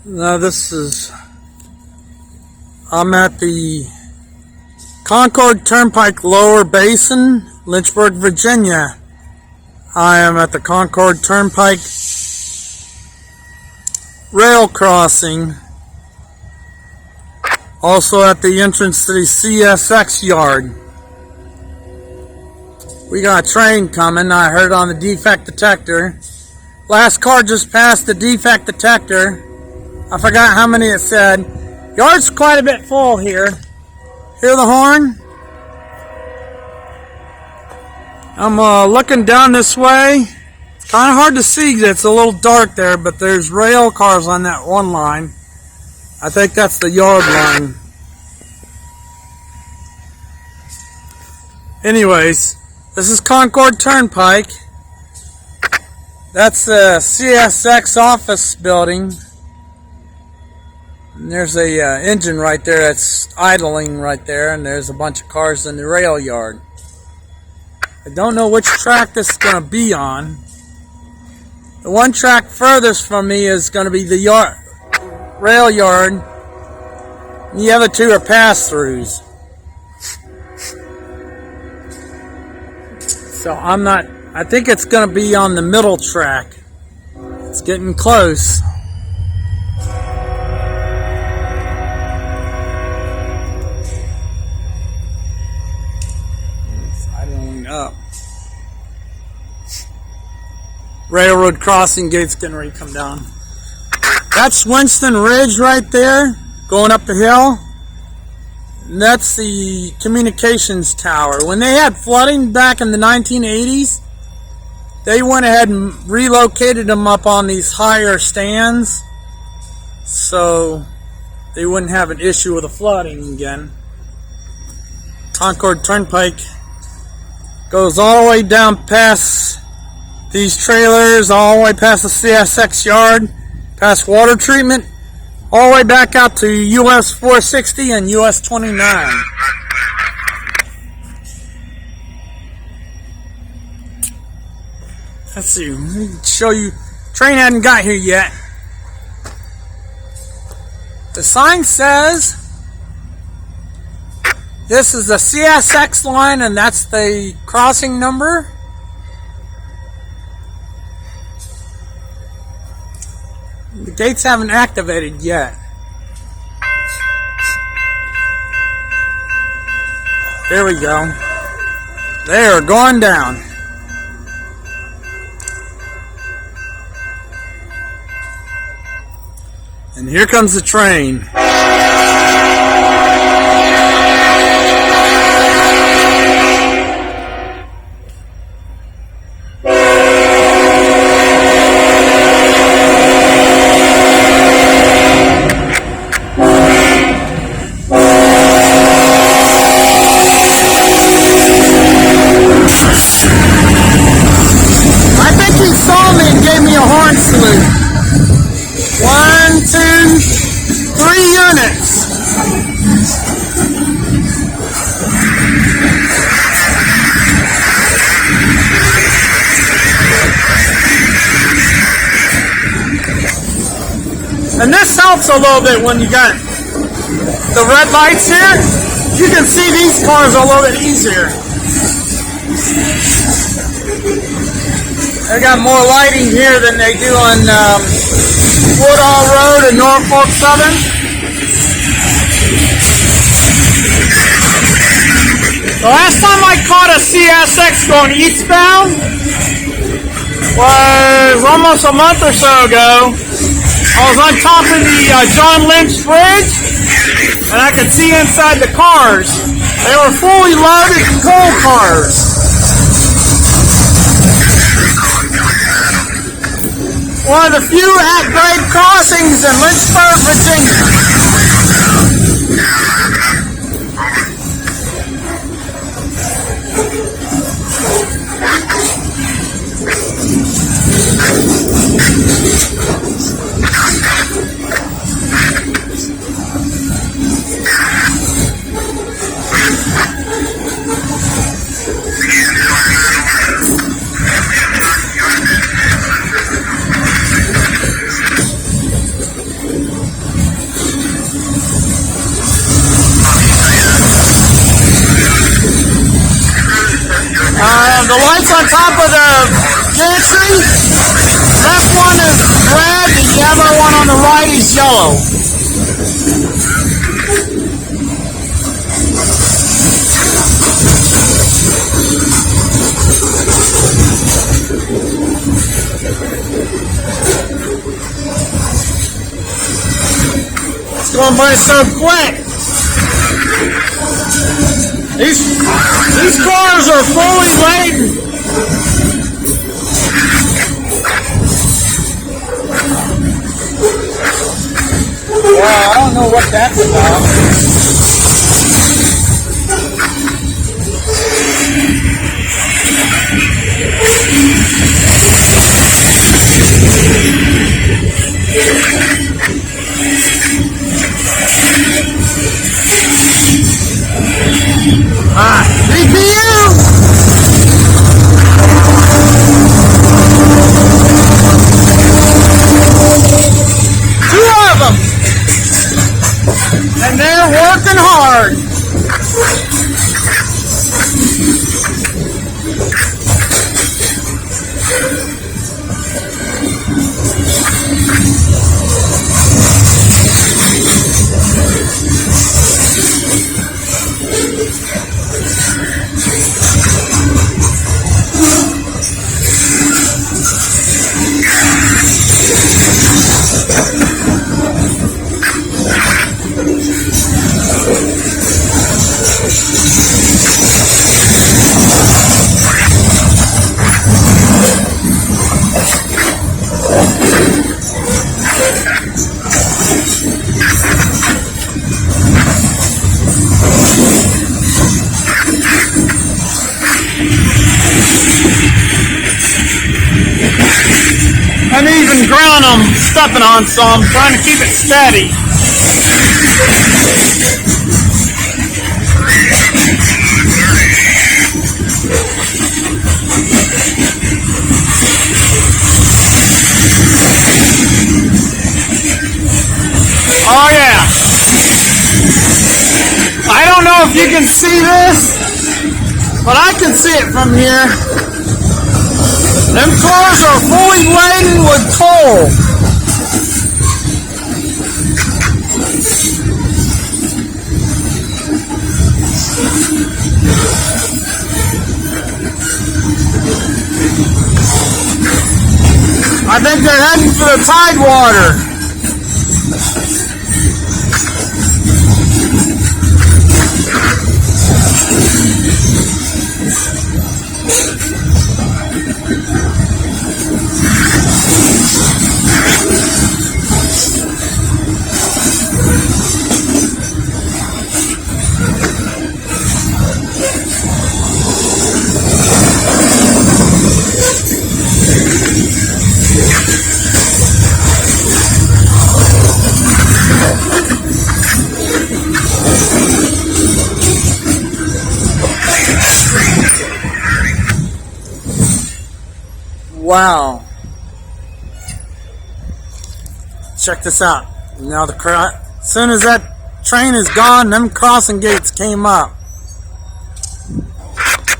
Now I'm at the Concord Turnpike Lower Basin, Lynchburg, Virginia. I am at the Concord Turnpike rail crossing. Also at the entrance to the CSX yard. We got a train coming, I heard on the defect detector. Last car just passed the defect detector. I forgot how many it said. Yard's quite a bit full here. Hear the horn? I'm looking down this way. It's kind of hard to see. It's a little dark there, but there's rail cars on that one line. I think that's the yard line. Anyways, this is Concord Turnpike. That's the CSX office building. And there's a engine right there that's idling right there, and there's a bunch of cars in the rail yard. I don't know which track this is going to be on. The one track furthest from me is going to be the rail yard. And the other two are pass-throughs. So I think it's going to be on the middle track. It's getting close. Up. Railroad crossing gate's getting ready to come down. That's Winston Ridge right there, going up the hill. And that's the communications tower. When they had flooding back in the 1980s, they went ahead and relocated them up on these higher stands so they wouldn't have an issue with the flooding again. Concord Turnpike goes all the way down past these trailers, all the way past the CSX yard, past water treatment, all the way back out to US 460 and US 29. Let's see, let me show you. Train hadn't got here yet. The sign says this is the CSX line, and that's the crossing number. The gates haven't activated yet. There we go. They are going down. And here comes the train. Gave me a horn salute. 1, 2, 3 units. And this helps a little bit when you got the red lights here. You can see these cars a little bit easier. They got more lighting here than they do on Woodall Road and Norfolk Southern. The last time I caught a CSX going eastbound was almost a month or so ago. I was on top of the John Lynch Bridge, and I could see inside the cars. They were fully loaded coal cars. One of the few at-grade crossings in Lynchburg, Virginia. the lights on top of the gantry, left one is red, the other one on the right is yellow. It's going by so quick. These cars are fully laden. Wow, I don't know what that's about. CPU! Two of them! And they're working hard. Uneven ground I'm stepping on, so I'm trying to keep it steady. Oh yeah. I don't know if you can see this, but I can see it from here. Them cars are fully laden with coal. I think they're heading for the Tidewater. Wow. Check this out. Now as soon as that train is gone, them crossing gates came up.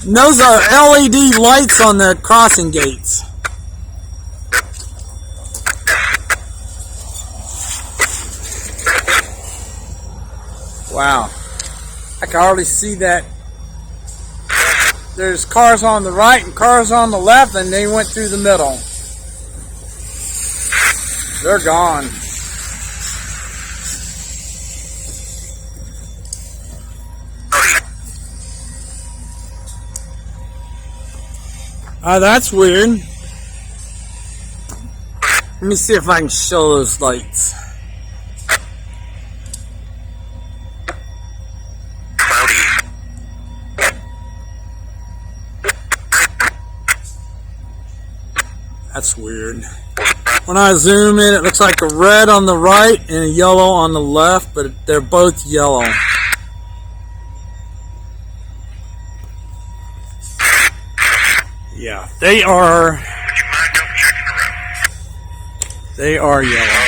And those are LED lights on the crossing gates. Wow. I can hardly see that. There's cars on the right and cars on the left, and they went through the middle. They're gone. That's weird. Let me see if I can show those lights. That's weird. When I zoom in, it looks like a red on the right and a yellow on the left, but they're both yellow. Yeah, they are yellow.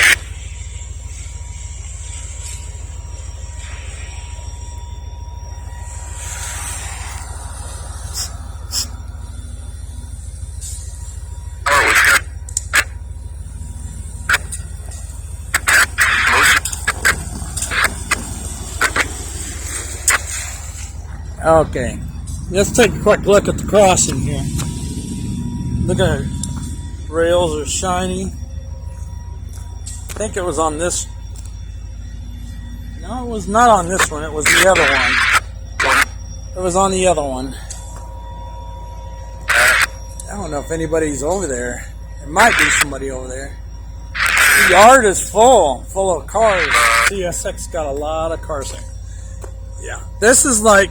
Okay, let's take a quick look at the crossing here. Look at it. Rails are shiny. I think it was on this. No, it was not on this one. It was the other one. It was on the other one. I don't know if anybody's over there. There might be somebody over there. The yard is full of cars. CSX got a lot of cars there. Yeah, this is like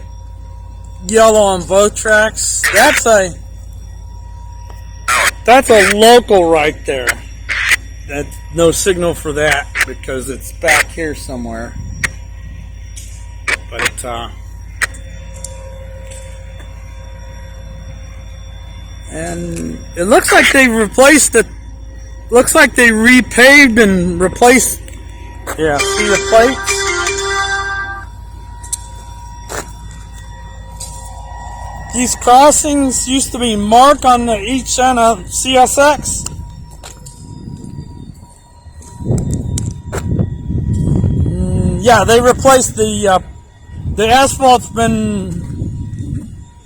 yellow on both tracks. That's a local right there. That's no signal for that because it's back here somewhere. But and it looks like they replaced it. Looks like they repaved and replaced. Yeah, see the plates? These crossings used to be marked on each end of CSX. Yeah, they replaced the asphalt's been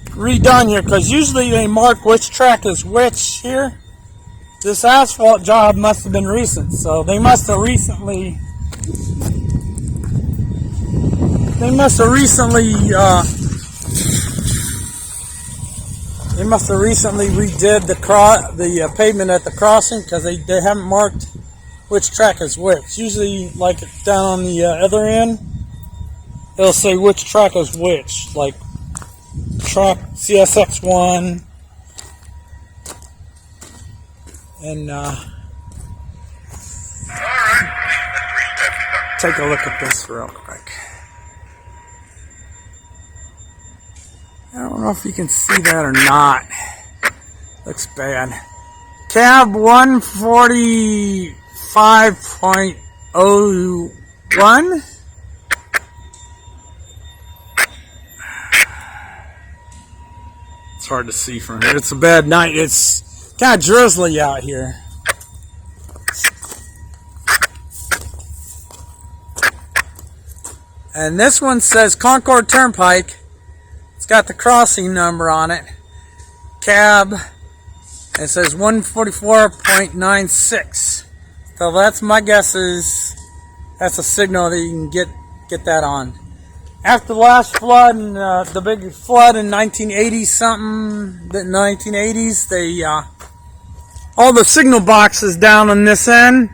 redone here because usually they mark which track is which here. This asphalt job must have been recent, so they must have recently redid the pavement at the crossing because they haven't marked which track is which. Usually, like down on the other end, it'll say which track is which, like CSX 1 and take a look at this real quick. I don't know if you can see that or not. Looks bad. Cab 145.01. It's hard to see from here. It's a bad night. It's kind of drizzly out here. And this one says Concord Turnpike. It's got the crossing number on it. Cab. It says 144.96. So that's my guess is that's a signal that you can get that on. After the last flood and the big flood in 1980 something, the 1980s, they all the signal boxes down on this end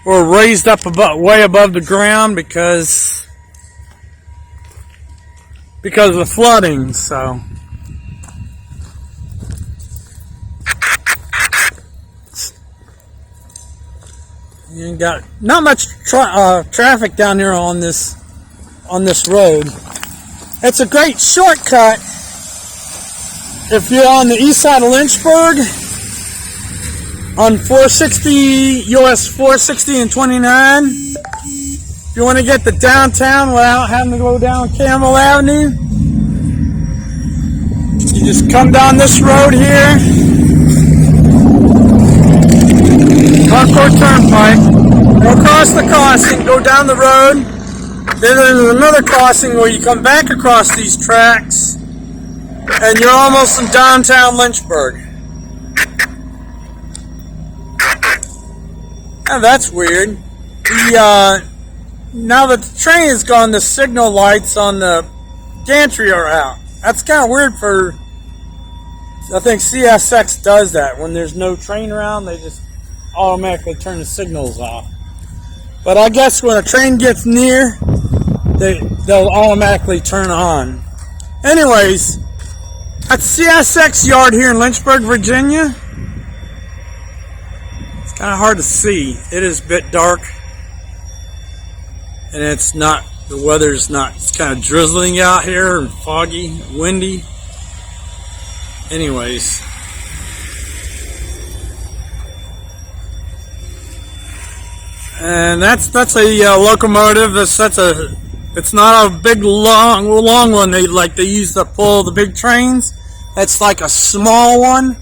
were raised up way above the ground because of the flooding. So you got not much traffic down here on this road. It's a great shortcut if you're on the east side of Lynchburg on 460 US 460 and 29. If you want to get to downtown without having to go down Campbell Avenue, you just come down this road here, Concord Turnpike, go across the crossing, go down the road. Then there's another crossing where you come back across these tracks, and you're almost in downtown Lynchburg. Oh, that's weird. Now that the train is gone, the signal lights on the gantry are out. That's kind of weird for... I think CSX does that. When there's no train around, they just automatically turn the signals off. But I guess when a train gets near, they'll automatically turn on. Anyways, at CSX yard here in Lynchburg, Virginia, it's kind of hard to see. It is a bit dark, and it's not. The weather's not. It's kind of drizzling out here and foggy, windy. Anyways. And that's a locomotive. It's not a big long one. They use to pull the big trains. It's like a small one,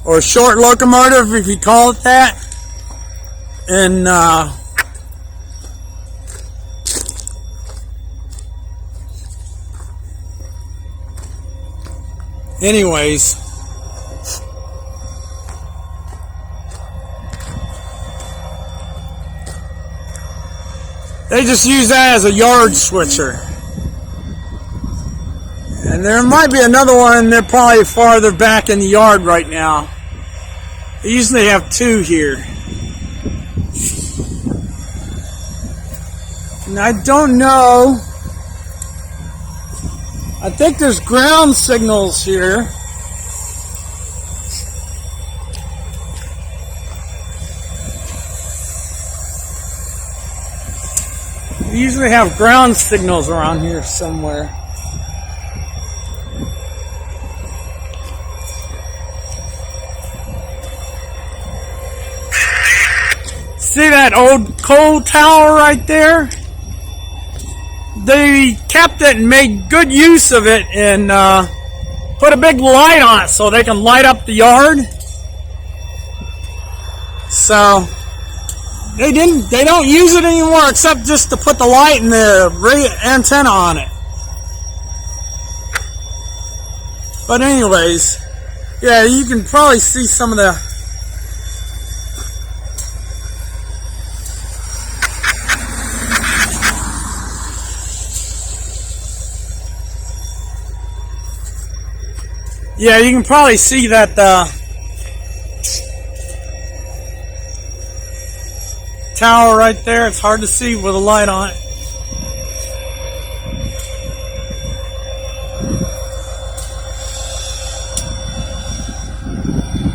or a short locomotive, if you call it that. And Anyways, they just use that as a yard switcher. And there might be another one, they're probably farther back in the yard right now. They usually have two here. And I don't know. I think there's ground signals here. We usually have ground signals around here somewhere. See that old coal tower right there? They kept it and made good use of it and put a big light on it so they can light up the yard. So they don't use it anymore except just to put the light and the antenna on it. But anyways, yeah, you can probably see some of the yeah, you can probably see that tower right there. It's hard to see with a light on it.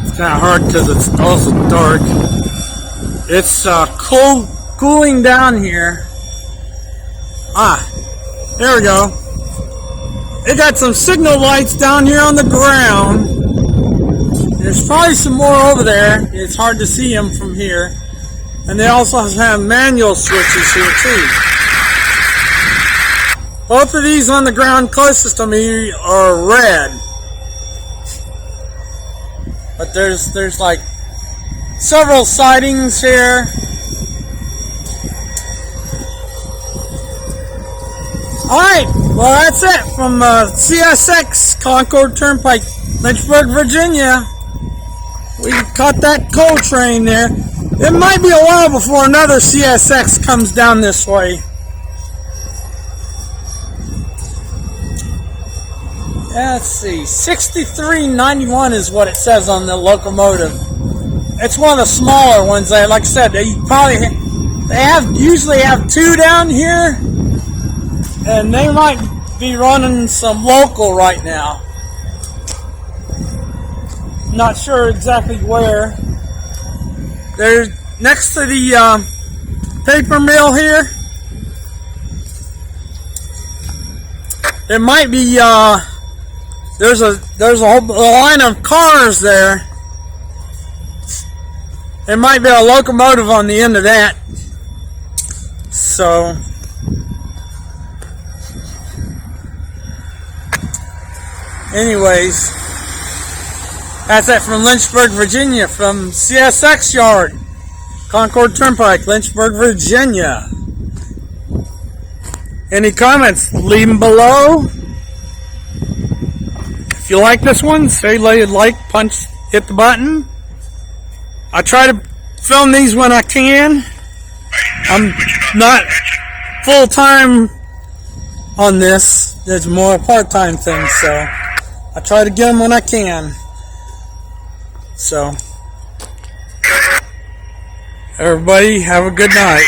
It's kind of hard because it's also dark. It's cooling down here. There we go. They got some signal lights down here on the ground. There's probably some more over there. It's hard to see them from here. And they also have manual switches here too. Both of these on the ground closest to me are red. But there's like several sightings here. Alright, well that's it from CSX, Concord Turnpike, Lynchburg, Virginia. We caught that coal train there. It might be a while before another CSX comes down this way. Let's see, 6391 is what it says on the locomotive. It's one of the smaller ones. Like I said, they usually have two down here. And they might be running some local right now. Not sure exactly where. They're next to the paper mill here. There might be there's a whole line of cars there. There might be a locomotive on the end of that. So anyways, that's it from Lynchburg, Virginia, from CSX Yard, Concord Turnpike, Lynchburg, Virginia. Any comments? Leave them below. If you like this one, say like, punch, hit the button. I try to film these when I can. I'm not full-time on this. It's more a part-time thing, so I try to get them when I can. So, everybody have a good night.